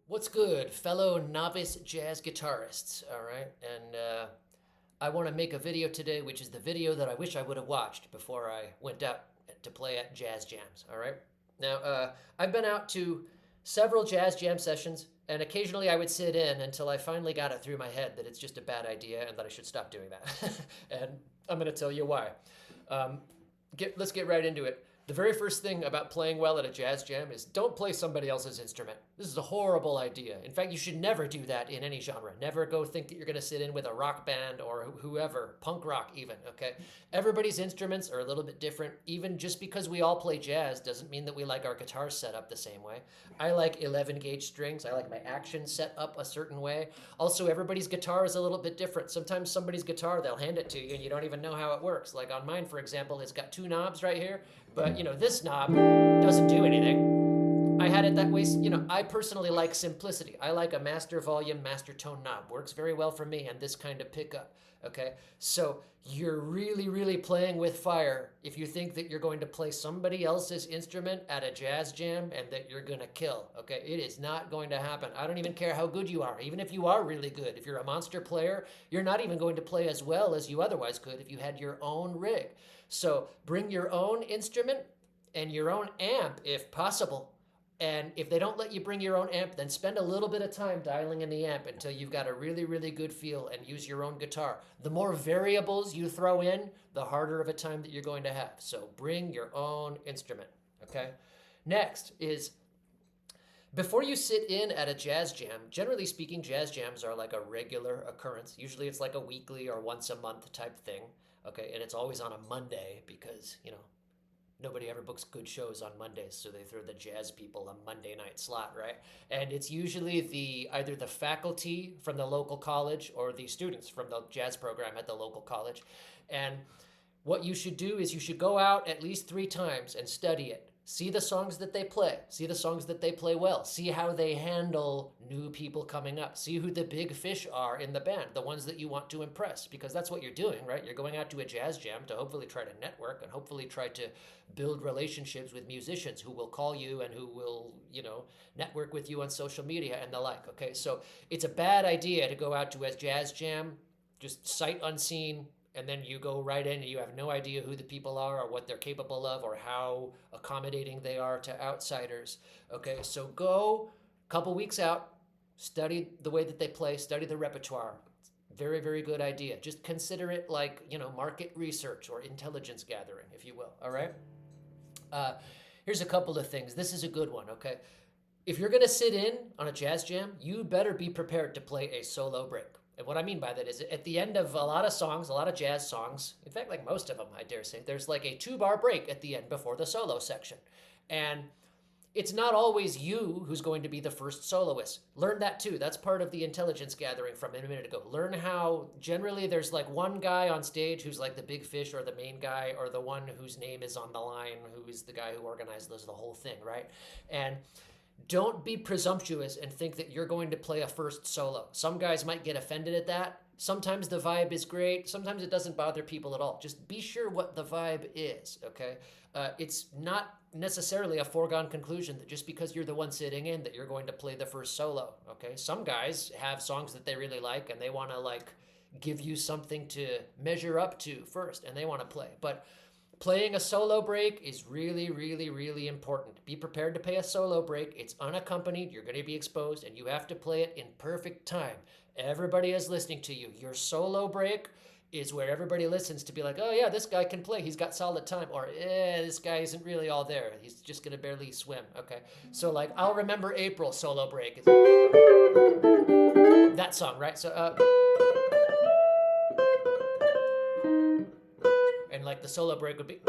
What's good, fellow novice jazz guitarists? All right, and I want to make a video today, which is the video that I wish I would have watched before I went out to play at jazz jams. All right, now I've been out to several jazz jam sessions, and occasionally I would sit in until I finally got it through my head that it's just a bad idea and that I should stop doing that. And I'm going to tell you why. Um, let's get right into it. The very first thing about playing well at a jazz jam is don't play somebody else's instrument. This is a horrible idea. In fact, you should never do that in any genre. Never go think that you're going to sit in with a rock band or whoever, punk rock even, okay? Everybody's instruments are a little bit different. Even just because we all play jazz doesn't mean that we like our guitars set up the same way. I like 11 gauge strings. I like my action set up a certain way. Also, everybody's guitar is a little bit different. Sometimes somebody's guitar, they'll hand it to you and you don't even know how it works. Like on mine, for example, it's got two knobs right here, but this knob doesn't do anything. I had it that way. I personally like simplicity. I like a master volume, master tone knob. Works very well for me and this kind of pickup. Okay, so you're really, really playing with fire if you think that you're going to play somebody else's instrument at a jazz jam and that you're going to kill. Okay, it is not going to happen. I don't even care how good you are. Even if you are really good, if you're a monster player, you're not even going to play as well as you otherwise could if you had your own rig. So bring your own instrument and your own amp if possible. And if they don't let you bring your own amp, then spend a little bit of time dialing in the amp until you've got a really, really good feel and use your own guitar. The more variables you throw in, the harder of a time that you're going to have. So bring your own instrument, okay? Next is before you sit in at a jazz jam, generally speaking, jazz jams are like a regular occurrence. Usually it's like a weekly or once a month type thing, okay? And it's always on a Monday because, nobody ever books good shows on Mondays, so they throw the jazz people a Monday night slot, right? And it's usually either the faculty from the local college or the students from the jazz program at the local college. And what you should do is you should go out at least 3 times and study it. See the songs that they play. See the songs that they play well. See how they handle new people coming up. See who the big fish are in the band, the ones that you want to impress, because that's what you're doing, right? You're going out to a jazz jam to hopefully try to network and hopefully try to build relationships with musicians who will call you and who will, network with you on social media and the like, okay? So it's a bad idea to go out to a jazz jam just sight unseen, and then you go right in and you have no idea who the people are or what they're capable of or how accommodating they are to outsiders. Okay, so go a couple weeks out, study the way that they play, study the repertoire. Very, very good idea. Just consider it like, market research or intelligence gathering, if you will. All right? Here's a couple of things. This is a good one, okay? If you're going to sit in on a jazz jam, you better be prepared to play a solo break. And what I mean by that is at the end of a lot of songs, a lot of jazz songs, in fact, like most of them, I dare say, there's like a 2-bar break at the end before the solo section. And it's not always you who's going to be the first soloist. Learn that too. That's part of the intelligence gathering from a minute ago. Learn how generally there's like one guy on stage who's like the big fish or the main guy or the one whose name is on the line, who is the guy who organizes the whole thing, right? And don't be presumptuous and think that you're going to play a first solo. Some guys might get offended at that. Sometimes the vibe is great. Sometimes it doesn't bother people at all. Just be sure what the vibe is, okay? It's not necessarily a foregone conclusion that just because you're the one sitting in that you're going to play the first solo, okay? Some guys have songs that they really like and they want to give you something to measure up to first and they want to play. But playing a solo break is really, really, really important. Be prepared to play a solo break. It's unaccompanied. You're going to be exposed, and you have to play it in perfect time. Everybody is listening to you. Your solo break is where everybody listens to be like, oh, yeah, this guy can play. He's got solid time. Or, this guy isn't really all there. He's just going to barely swim. Okay. So, I'll Remember April solo break. That song, right? So, and the solo break would be,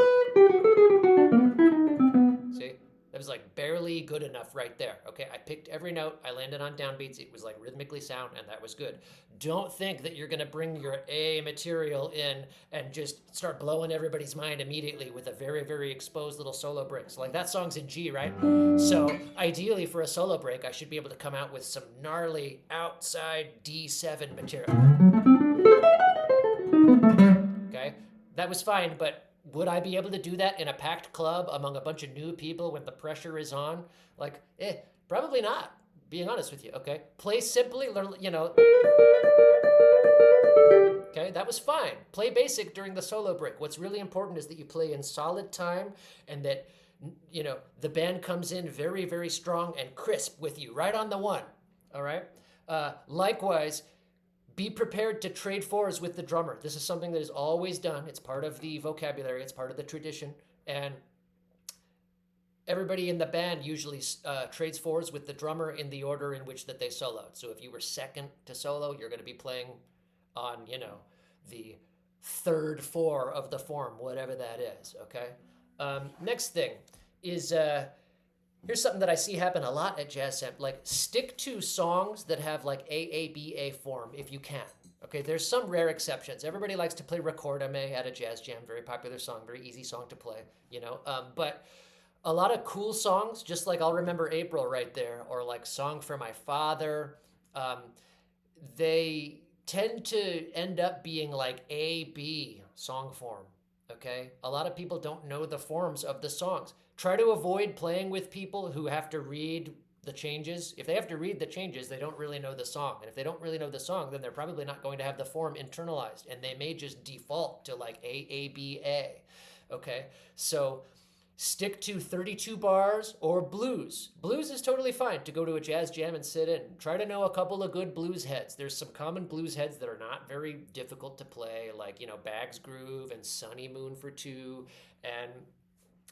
see, that was barely good enough right there. Okay, I picked every note, I landed on downbeats, it was rhythmically sound, and that was good. Don't think that you're going to bring your A material in and just start blowing everybody's mind immediately with a very, very exposed little solo break. So that song's in G, right? So ideally for a solo break, I should be able to come out with some gnarly outside D7 material. Okay, that was fine, but would I be able to do that in a packed club among a bunch of new people when the pressure is on? Probably not. being honest with you, okay? Play simply, learn, okay, that was fine. Play basic during the solo break. What's really important is that you play in solid time and that, the band comes in very, very strong and crisp with you, right on the one, all right? Likewise, be prepared to trade fours with the drummer. This is something that is always done. It's part of the vocabulary. It's part of the tradition. And everybody in the band usually trades fours with the drummer in the order in which that they soloed. So if you were second to solo, you're going to be playing on, the third four of the form, whatever that is, okay? Next thing is, here's something that I see happen a lot at Jazz Sam. Like, stick to songs that have like AABA form if you can. Okay, there's some rare exceptions. Everybody likes to play Recordame at a jazz jam, very popular song, very easy song to play, but a lot of cool songs, just like I'll Remember April right there, or like Song for My Father, they tend to end up being like A-B song form, okay? A lot of people don't know the forms of the songs. Try to avoid playing with people who have to read the changes. If they have to read the changes, they don't really know the song. And if they don't really know the song, then they're probably not going to have the form internalized. And they may just default to like AABA, okay? So stick to 32 bars or blues. Blues is totally fine to go to a jazz jam and sit in. Try to know a couple of good blues heads. There's some common blues heads that are not very difficult to play, like, Bag's Groove and Sunny Moon for Two, and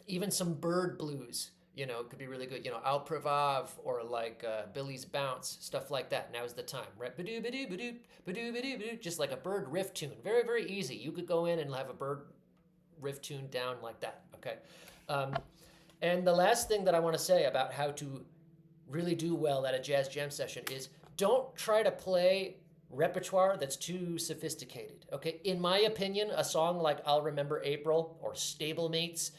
even some bird blues, could be really good. Al Pravov or like Billy's Bounce, stuff like that. Now's the time, right? Ba-doo, ba-doo, ba-doo, ba-doo, ba-doo, ba-doo, just like a bird riff tune. Very, very easy. You could go in and have a bird riff tune down like that, okay? And the last thing that I want to say about how to really do well at a jazz jam session is don't try to play repertoire that's too sophisticated, okay? In my opinion, a song like I'll Remember April or Stablemates,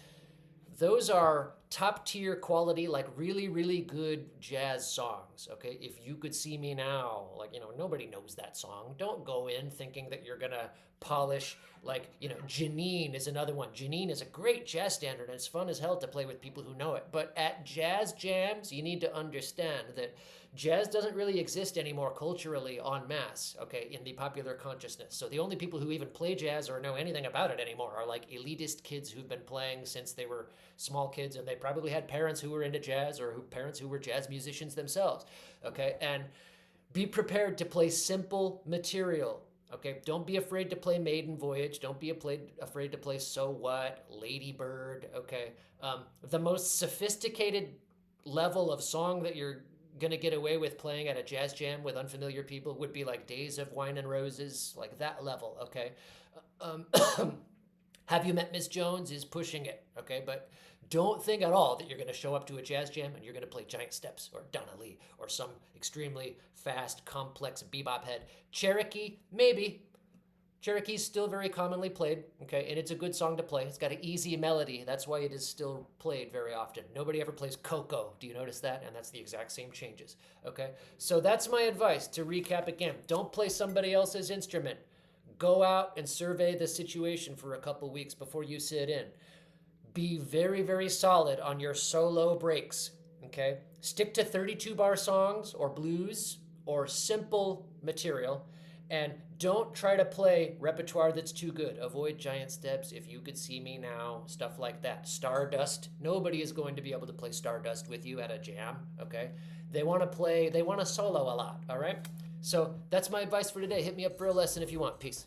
those are top tier quality, like really, really good jazz songs, okay? If You Could See Me Now, like, nobody knows that song. Don't go in thinking that you're gonna polish, like, Janine is another one. Janine is a great jazz standard and it's fun as hell to play with people who know it. But at jazz jams, you need to understand that jazz doesn't really exist anymore culturally en masse, okay, in the popular consciousness. So the only people who even play jazz or know anything about it anymore are like elitist kids who've been playing since they were small kids, and they probably had parents who were into jazz or parents who were jazz musicians themselves, okay? And be prepared to play simple material, okay? Don't be afraid to play Maiden Voyage. Don't be afraid to play So What, Lady Bird, okay? The most sophisticated level of song that you're gonna get away with playing at a jazz jam with unfamiliar people would be like Days of Wine and Roses, like that level, okay? Have You Met Miss Jones is pushing it, okay? But don't think at all that you're gonna show up to a jazz jam and you're gonna play Giant Steps or Donna Lee or some extremely fast, complex bebop head. Cherokee, maybe. Cherokee's still very commonly played, okay, and it's a good song to play. It's got an easy melody. That's why it is still played very often. Nobody ever plays Coco. Do you notice that? And that's the exact same changes, okay? So that's my advice. To recap again, don't play somebody else's instrument. Go out and survey the situation for a couple weeks before you sit in. Be very, very solid on your solo breaks, okay? Stick to 32-bar songs or blues or simple material. And don't try to play repertoire that's too good. Avoid Giant Steps, If You Could See Me Now, stuff like that. Stardust. Nobody is going to be able to play Stardust with you at a jam, okay? They want to solo a lot, all right? So that's my advice for today. Hit me up for a lesson if you want. Peace.